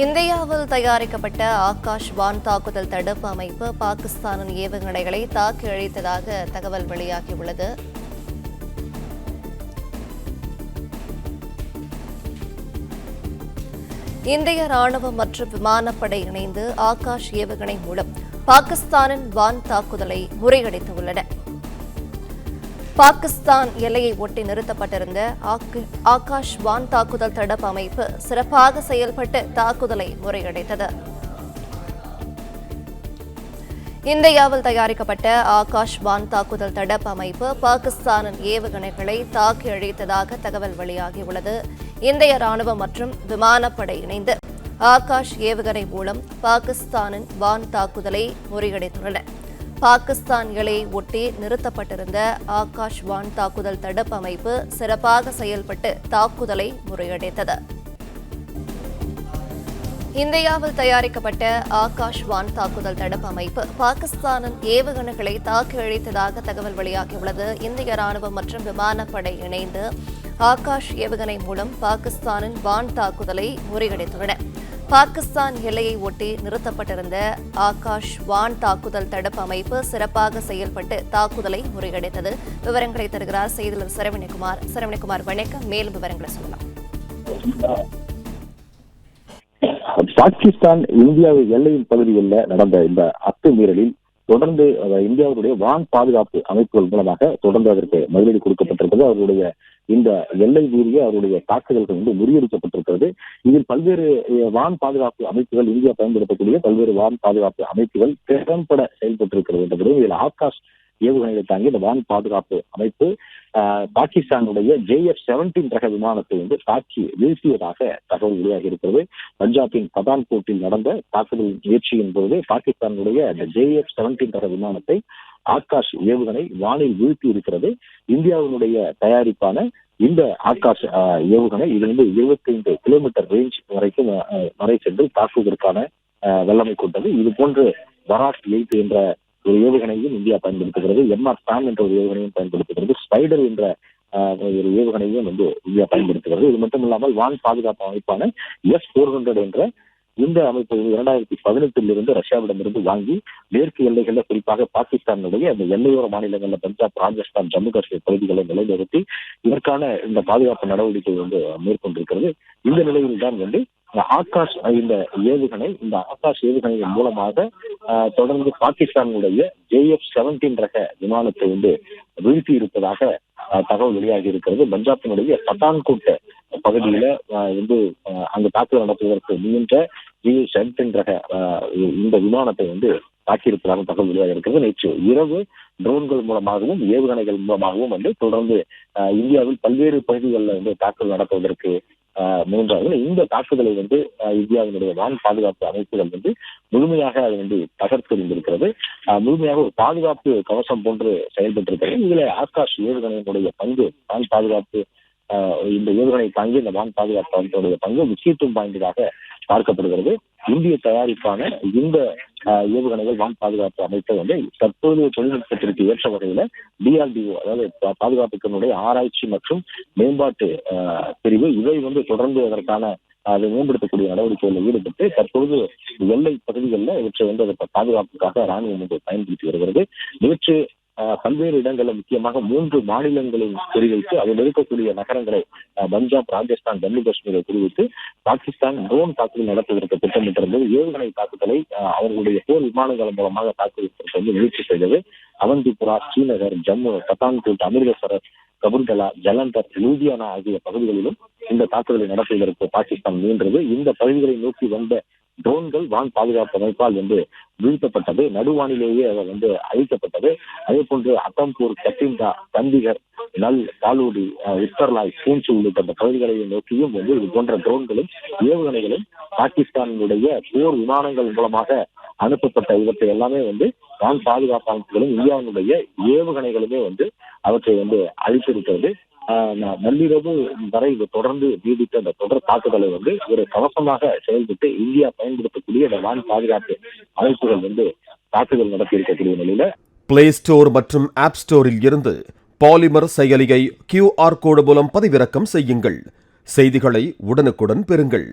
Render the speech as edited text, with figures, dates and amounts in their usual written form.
இந்தியாவில் தயாரிக்கப்பட்ட ஆகாஷ் வான் தாக்குதல் தடுப்பு அமைப்பு பாகிஸ்தானின் ஏவுகணைகளை தாக்கி அழித்ததாக தகவல் வெளியாகியுள்ளது. இந்திய ராணுவம் மற்றும் விமானப்படை இணைந்து ஆகாஷ் ஏவுகணை மூலம் பாகிஸ்தானின் வான் தாக்குதலை முறியடித்துள்ளன. பாகிஸ்தான் எல்லையை ஒட்டி நிறுத்தப்பட்டிருந்த ஆகாஷ் வான் தாக்குதல் தடுப்பு அமைப்பு சிறப்பாக செயல்பட்டு தாக்குதலை முறியடித்தது. இந்தியாவில் தயாரிக்கப்பட்ட ஆகாஷ் வான் தாக்குதல் தடுப்பு அமைப்பு பாகிஸ்தானின் ஏவுகணைகளை தாக்கி அழித்ததாக தகவல் வெளியாகியுள்ளது. இந்திய ராணுவம் மற்றும் விமானப்படை இணைந்து ஆகாஷ் ஏவுகணை மூலம் பாகிஸ்தானின் வான் தாக்குதலை முறியடித்துள்ளன. பாகிஸ்தான் எல்லையை ஒட்டி நிறுத்தப்பட்டிருந்த ஆகாஷ் வான் தாக்குதல் தடுப்பு அமைப்பு சிறப்பாக செயல்பட்டு தாக்குதலை முறியடித்தது. இந்தியாவில் தயாரிக்கப்பட்ட ஆகாஷ் வான் தாக்குதல் தடுப்பு அமைப்பு பாகிஸ்தானின் ஏவுகணைகளை தாக்கி அழித்ததாக தகவல் வெளியாகியுள்ளது. இந்திய ராணுவம் மற்றும் விமானப்படை இணைந்து ஆகாஷ் ஏவுகணை மூலம் பாகிஸ்தானின் வான் தாக்குதலை முறியடித்துள்ளன. பாகிஸ்தான் எல்லையை ஒட்டி நிறுத்தப்பட்டிருந்த ஆகாஷ் வான் தாக்குதல் தடுப்பு அமைப்பு சிறப்பாக செயல்பட்டு தாக்குதலை முறியடித்தது. விவரங்களை தருகிறார் செய்தியாளர் சரவணகுமார். சரவணகுமார், வணக்கம். மேலும் விவரங்களை சொல்லலாம். பாகிஸ்தான் இந்தியா எல்லையின் பகுதியில் நடந்த இந்த அத்துமீறலில் தொடர்ந்து இந்தியாவுடைய வான் பாதுகாப்பு அமைப்புகள் மூலமாக தொடர்ந்து அதற்கு பதிலடி கொடுக்கப்பட்டிருக்கிறது. அவர்களுடைய இந்த எல்லை மீறிய அவருடைய தாக்குதல்கள் முறியடிக்கப்பட்டிருக்கிறது. இதில் பல்வேறு வான் பாதுகாப்பு அமைப்புகள், இந்தியா பயன்படுத்தக்கூடிய பல்வேறு வான் பாதுகாப்பு அமைப்புகள் திறம்பட செயல்பட்டிருக்கிறது என்பது. இதில் ஆகாஷ் ஏவுகணைகளை தாங்கி இந்த வான் பாதுகாப்பு அமைப்பு பாகிஸ்தானுடைய JF-17 ரக விமானத்தை தாக்கி வீழ்த்தியதாக தகவல் வெளியாகி இருக்கிறது. பஞ்சாபின் பதான்கோட்டில் நடந்த தாக்குதல் முயற்சியின் போது பாகிஸ்தானுடைய இந்த JF-17 ரக விமானத்தை ஆகாஷ் ஏவுகணை வானில் வீழ்த்தி இருக்கிறது. இந்தியாவினுடைய தயாரிப்பான இந்த ஆகாஷ் ஏவுகணை இது 25 கிலோமீட்டர் ரேஞ்ச் வரைக்கும் வரை சென்று தாக்குவதற்கான வல்லமை கொண்டது. இது போன்று பராக் 8 என்ற ஒரு ஏவுகணையும் இந்தியா பயன்படுத்துகிறது. MR-SAM என்ற ஒரு ஏவுகணையும் பயன்படுத்துகிறது. ஸ்பைடர் என்ற ஒரு ஏவுகணையும் இந்தியா பயன்படுத்துகிறது. இது மட்டும் இல்லாமல் வான் பாதுகாப்பு அமைப்பான S-400 என்ற இந்த அமைப்பு 2018 ரஷ்யாவிடமிருந்து வாங்கி மேற்கு எல்லைகளில், குறிப்பாக பாகிஸ்தானுடைய அந்த எல்லையோர மாநிலங்களில் பஞ்சாப், ராஜஸ்தான், ஜம்மு காஷ்மீர் பகுதிகளை நிலைநிறுத்தி இதற்கான இந்த பாதுகாப்பு நடவடிக்கை மேற்கொண்டிருக்கிறது. இந்த நிலையில் தான் ஆகாஷ் இந்த ஆகாஷ் ஏவுகணையின் மூலமாக தொடர்ந்து பாகிஸ்தானுடைய JF-17 ரக விமானத்தை வீழ்த்தி இருப்பதாக தகவல் வெளியாகி இருக்கிறது. பஞ்சாபினுடைய பதான்கோட் பகுதியில அங்கு தாக்குதல் நடத்துவதற்கு முயன்ற JF-17 ரக இந்த விமானத்தை தாக்கியிருப்பதாக தகவல் வெளியாக இருக்கிறது. நேற்று இரவு ட்ரோன்கள் மூலமாகவும் ஏவுகணைகள் மூலமாகவும் தொடர்ந்து இந்தியாவில் பல்வேறு பகுதிகளில் தாக்குதல் நடத்துவதற்கு முயன்றார்கள். இந்த தாக்குதலை இந்தியாவினுடைய வான் பாதுகாப்பு அமைப்புகள் முழுமையாக அதை தகர்த்தெறிந்திருக்கிறது. முழுமையாக ஒரு பாதுகாப்பு கவசம் போன்று செயல்பட்டிருக்கிறது. இதுல ஆகாஷ் ஏவுகணையினுடைய பங்கு, வான் பாதுகாப்பு இந்த ஏவுகணை தாங்கி இந்த வான் பாதுகாப்பு அமைப்பினுடைய பங்கு முக்கியத்துவம் வாய்ந்ததாக பார்க்கப்படுகிறது. இந்திய தயாரிப்பான இந்த ஏவுகணைகள் வான் பாதுகாப்பு அமைப்பை தற்போதைய தொழில்நுட்பத்திற்கு ஏற்ற வகையில DRDO, அதாவது பாதுகாப்புத்தினுடைய ஆராய்ச்சி மற்றும் மேம்பாட்டு பிரிவு, இவை தொடர்ந்து அதற்கான அதை மேம்படுத்தக்கூடிய நடவடிக்கைகளில் ஈடுபட்டு தற்பொழுது எல்லை பகுதிகளில் இவற்றை அதற்கு பாதுகாப்புக்காக ராணுவம் பயன்படுத்தி வருகிறது. நேற்று பல்வேறு இடங்களில் முக்கியமாக 3 மாநிலங்களின் குறிவைத்து அதில் இருக்கக்கூடிய நகரங்களை பஞ்சாப், ராஜஸ்தான், ஜம்மு காஷ்மீரை குறிவைத்து பாகிஸ்தான் ட்ரோன் தாக்குதல் நடத்துவதற்கு திட்டமிட்டிருந்தது. ஏவுகணை தாக்குதலை அவர்களுடைய போர் விமானங்கள் மூலமாக தாக்குவதற்கு முயற்சி செய்தது. அவந்திபுரா, ஸ்ரீநகர், ஜம்மு, பதான்கோட், அமிர்தசரஸ், கபூர்தலா, ஜலந்தர், லூதியானா ஆகிய பகுதிகளிலும் இந்த தாக்குதலை நடத்துவதற்கு பாகிஸ்தான் முயன்றது. இந்த பகுதிகளை நோக்கி வந்த ட்ரோன்கள் வான் பாதுகாப்பு அமைப்பால் வீழ்த்தப்பட்டது. நடுவானிலேயே அதை அழிக்கப்பட்டது. அதே போன்று அத்தம்பூர், கத்திண்டா, சண்டிகர், நல், பாலூடி, உத்தர்லாய், பூஞ்ச் உள்ளிட்ட அந்த பகுதிகளை நோக்கியும் இது போன்ற ட்ரோன்களும் ஏவுகணைகளும் பாகிஸ்தானுடைய போர் விமானங்கள் மூலமாக அனுப்பப்பட்ட இவற்றை எல்லாமே வான் பாதுகாப்பு அமைப்புகளும் இந்தியாவினுடைய ஏவுகணைகளுமே அவற்றை அழித்திருக்கிறது. நள்ளிரவு வரை தொடர்ந்து நீடித்த அந்த தொடர் தாக்குதலை ஒரு கவசமாக செயல்பட்டு இந்தியா பயன்படுத்தக்கூடிய இந்த வான் பாதுகாப்பு அமைப்புகள் தாக்குதல் நடத்தி இருக்கக்கூடிய நிலையில பிளே ஸ்டோர் மற்றும் ஆப் ஸ்டோரில் இருந்து பாலிமர் செயலியை QR கோடு மூலம் பதிவிறக்கம் செய்யுங்கள். செய்திகளை உடனுக்குடன் பெறுங்கள்.